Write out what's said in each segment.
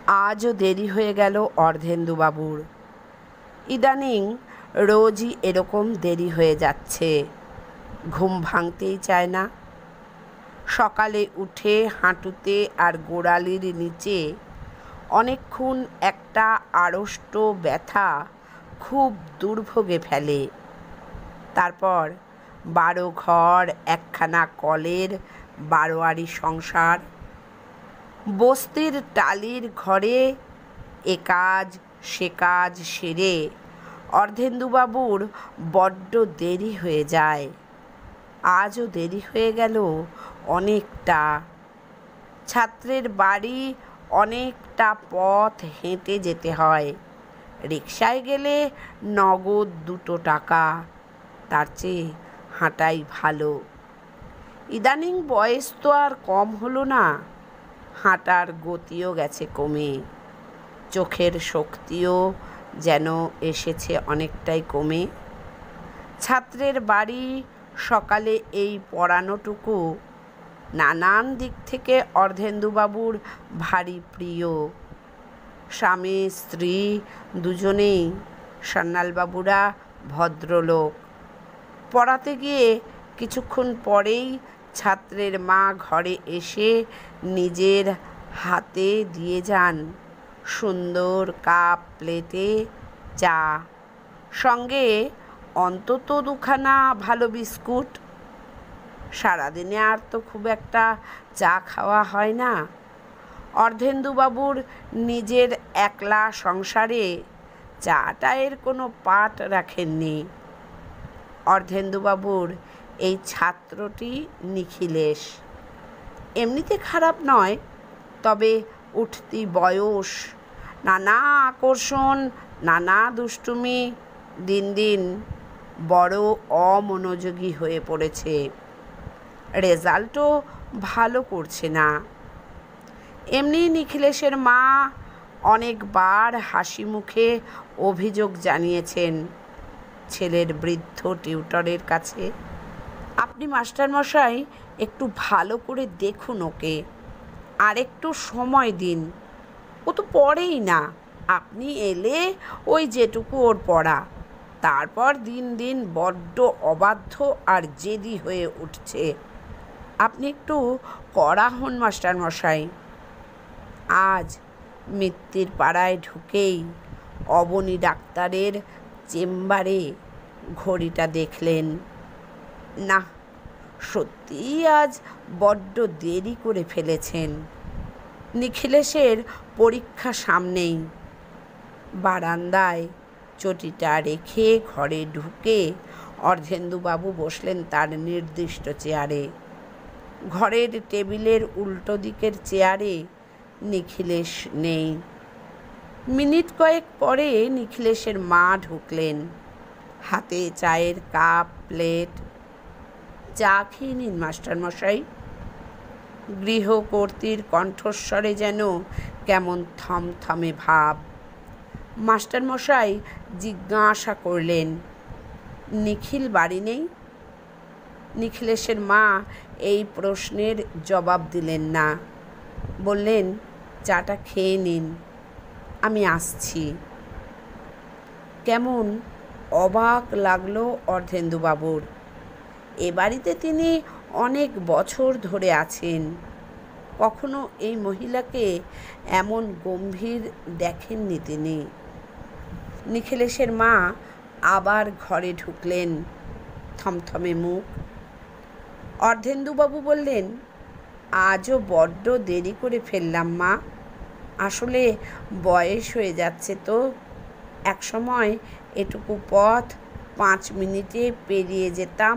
আজও দেরি হয়ে গেল অর্ধেন্দুবাবুর। ইদানিং রোজই এরকম দেরি হয়ে যাচ্ছে, ঘুম ভাঙতেই চায় না। সকালে উঠে হাঁটুতে আর গোড়ালির নিচে অনেকক্ষণ একটা আড়ষ্ট ব্যথা খুব দুর্ভোগে ফেলে। তারপর 12 ঘর, একখানা কলের 12আরি সংসার, বস্তির টালির ঘরে এ কাজ সে কাজ সেরে অর্ধেন্দুবাবুর বড্ড দেরি হয়ে যায়। আজও দেরি হয়ে গেল অনেকটা। ছাত্রের বাড়ি অনেকটা পথ হেঁটে যেতে হয়। রিকশায় গেলে নগদ 2 টাকা, তার চেয়ে হাঁটাই ভালো। ইদানিং বয়স তো আর কম হলো না, হাঁটার গতিও গেছে কমে, চোখের শক্তিও যেন এসেছে অনেকটাই কমে। ছাত্রের বাড়ি সকালে এই পড়ানোটুকু নানান দিক থেকে অর্ধেন্দুবাবুর ভারী প্রিয়। স্বামী স্ত্রী দুজনেই সান্যালবাবুরা ভদ্রলোক। পড়াতে গিয়ে কিছুক্ষণ পরেই ছাত্রের মা ঘরে এসে নিজের হাতে দিয়ে যান সুন্দর কাপ প্লেটে চা, সঙ্গে অন্তত 2খানা ভালো বিস্কুট। সারাদিনে আর তো খুব একটা চা খাওয়া হয় না। অর্ধেন্দুবাবুর নিজের একলা সংসারে চাটা এর কোনো পাট রাখেননি। অর্ধেন্দুবাবুর এই ছাত্রটি নিখিলেশ এমনিতে খারাপ নয়, তবে উঠতি বয়স, নানা আকর্ষণ, নানা দুষ্টুমি, দিন দিন বড় অমনোযোগী হয়ে পড়েছে। রেজাল্টও ভালো করছে না। এমনি নিখিলেশের মা অনেকবার হাসি মুখে অভিযোগ জানিয়েছেন ছেলের বৃদ্ধ টিউটরের কাছে, আপনি মাস্টারমশাই একটু ভালো করে দেখুন ওকে, আর একটু সময় দিন, ও তো পড়েই না। আপনি এলে ওই যেটুকু ওর পড়া, তারপর দিন দিন বড্ড অবাধ্য আর জেদি হয়ে উঠছে। আপনি একটু কড়া হন মাস্টারমশাই। আজ মিত্তির পাড়ায় ঢুকেই অবনী ডাক্তারের চেম্বারে ঘড়িটা দেখলেন। না, সত্যিই আজ বড্ড দেরি করে ফেলেছেন। নিখিলেশের পরীক্ষা সামনেই। বারান্দায় চটিটা রেখে ঘরে ঢুকে অর্ধেন্দুবাবু বসলেন তার নির্দিষ্ট চেয়ারে। ঘরের টেবিলের উল্টো দিকের চেয়ারে নিখিলেশ নেই। মিনিট কয়েক পরে নিখিলেশের মা ঢুকলেন, হাতে চায়ের কাপ প্লেট। চা খেয়ে নিন মাস্টারমশাই। গৃহকর্ত্রীর কণ্ঠস্বরে যেন কেমন থমথমে ভাব। মাস্টারমশাই জিজ্ঞাসা করলেন, নিখিল বাড়ি নেই? নিখিলেশের মা এই প্রশ্নের জবাব দিলেন না, বললেন, চাটা খেয়ে নিন, আমি আসছি। কেমন অবাক লাগলো অর্ধেন্দুবাবুর। এ বাড়িতে তিনি অনেক বছর ধরে আছেন, কখনো এই মহিলাকে এমন গম্ভীর দেখেননি তিনি। নিখিলেশের মা আবার ঘরে ঢুকলেন, থমথমে মুখ। অর্ধেন্দুবাবু বললেন, আজও বড্ড দেরি করে ফেললাম মা, আসলে বয়স হয়ে যাচ্ছে তো। একসময় এটুকু পথ 5 মিনিটে পেরিয়ে যেতাম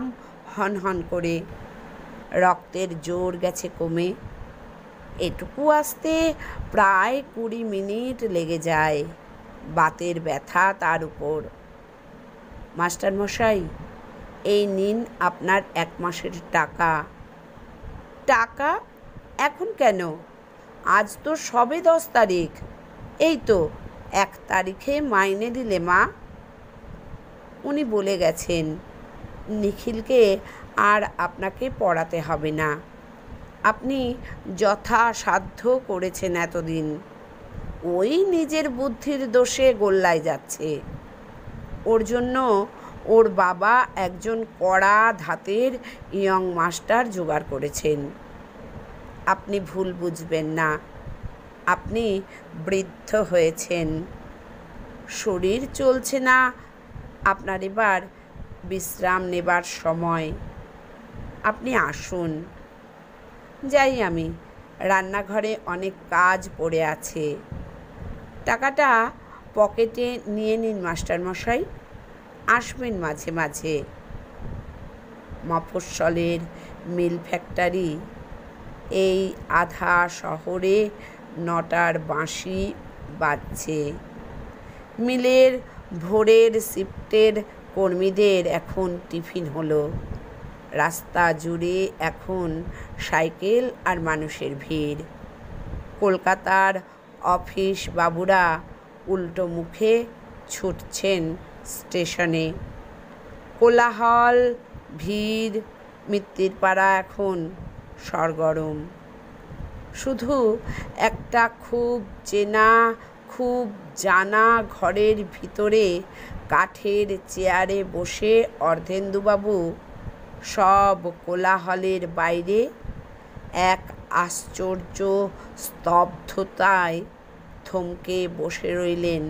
হনহন করে, রক্তের জোর গেছে কমে। এটুকু আসতে প্রায় 20 মিনিট লেগে যায়, বাতের ব্যথা তার উপর। মাস্টারমশাই, এই নিন আপনার 1 মাসের টাকা। টাকা? এখন কেন? আজ তো সবে 10 তারিখ। এই তো 1 তারিখে মাইনে দিলে মা। উনি বলে গেছেন নিখিলকে আর আপনাকে পড়াতে হবে না, আপনি যথাসাধ্য করেছেন এতদিন। ওই নিজের বুদ্ধির দোষে গোল্লায় যাচ্ছে। ওর জন্য ওর বাবা একজন কড়া ধাতের ইয়ং মাস্টার জোগাড় করেছেন। আপনি ভুল বুঝবেন না, আপনি বৃদ্ধ হয়েছেন, শরীর চলছে না, আপনার এবার বিশ্রাম নেবার সময়। আপনি আসুন। যাই আমি, রান্নাঘরে অনেক কাজ পড়ে আছে। টাকাটা পকেটে নিয়ে নিন মাস্টারমশাই, আসবেন মাঝে মাঝে। মফস্বলের মিল ফ্যাক্টরি, এই আধা শহরে 9টার বাঁশি বাজছে। মিলের ভোরের শিফটের কর্মীদের এখন টিফিন হলো। রাস্তা জুড়ে এখন সাইকেল আর মানুষের ভিড়। কলকাতার অফিস বাবুরা উল্টো মুখে ছুটছেন স্টেশনে। কোলাহল, ভিড়, মিত্তির পাড়া এখন সরগরম। শুধু একটা খুব চেনা, খুব জানা ঘরের ভিতরে কাঠের চেয়ারে বসে অর্ধেন্দুবাবু সব কোলাহলের বাইরে এক আশ্চর্য স্তব্ধতায় থমকে বসে রইলেন।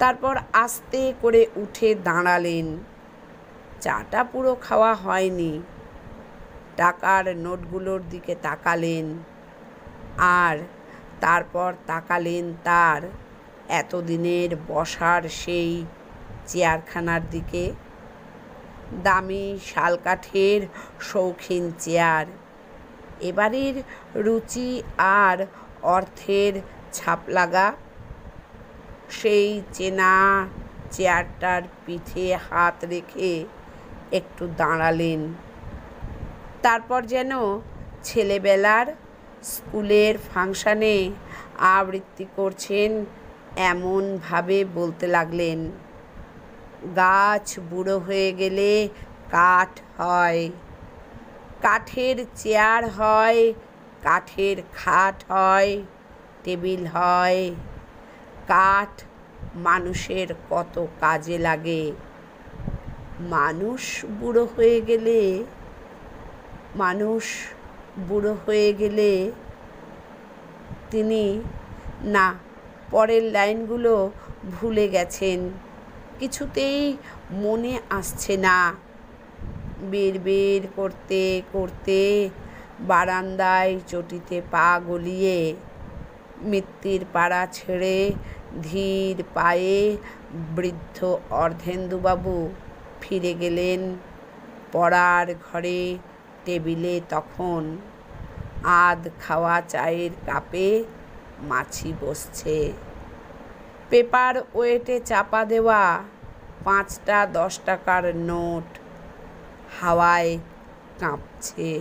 তারপর আস্তে করে উঠে দাঁড়ালেন। চাটা পুরো খাওয়া হয়নি। টাকার নোটগুলোর দিকে তাকালেন, আর তারপর তাকালেন তার এতদিনের বসার সেই চেয়ারখানার দিকে। দামি শালকাঠের শৌখিন চেয়ার। এবারের রুচি আর অর্থের ছাপ লাগা। সেই চেনা চেয়ারটার পিঠে হাত রেখে একটু দাঁড়ালেন। তারপর যেন ছেলেবেলার স্কুলের ফাংশানে আবৃত্তি করছেন এমনভাবে বলতে লাগলেন, গাছ বুড়ো হয়ে গেলে কাঠ হয়, কাঠের চেয়ার হয়, কাঠের খাট হয়, টেবিল হয়। কাঠ মানুষের কত কাজে লাগে। মানুষ বুড়ো হয়ে গেলে তিনি না, পরের লাইনগুলো ভুলে গেছেন, কিছুতেই মনে আসছে না। বিড়বিড় করতে করতে বারান্দায় চটিতে পা গলিয়ে মিত্তির পাড়া ছেড়ে ধীর পায়ে বৃদ্ধ অর্ধেন্দুবাবু ফিরে গেলেন। পড়ার ঘরে টেবিলে তখন আধ খাওয়া চায়ের কাপে মাছি বসছে। পেপার ওয়েটে চাপা দেওয়া 5টা 10 টাকার নোট হাওয়ায় কাঁপছে।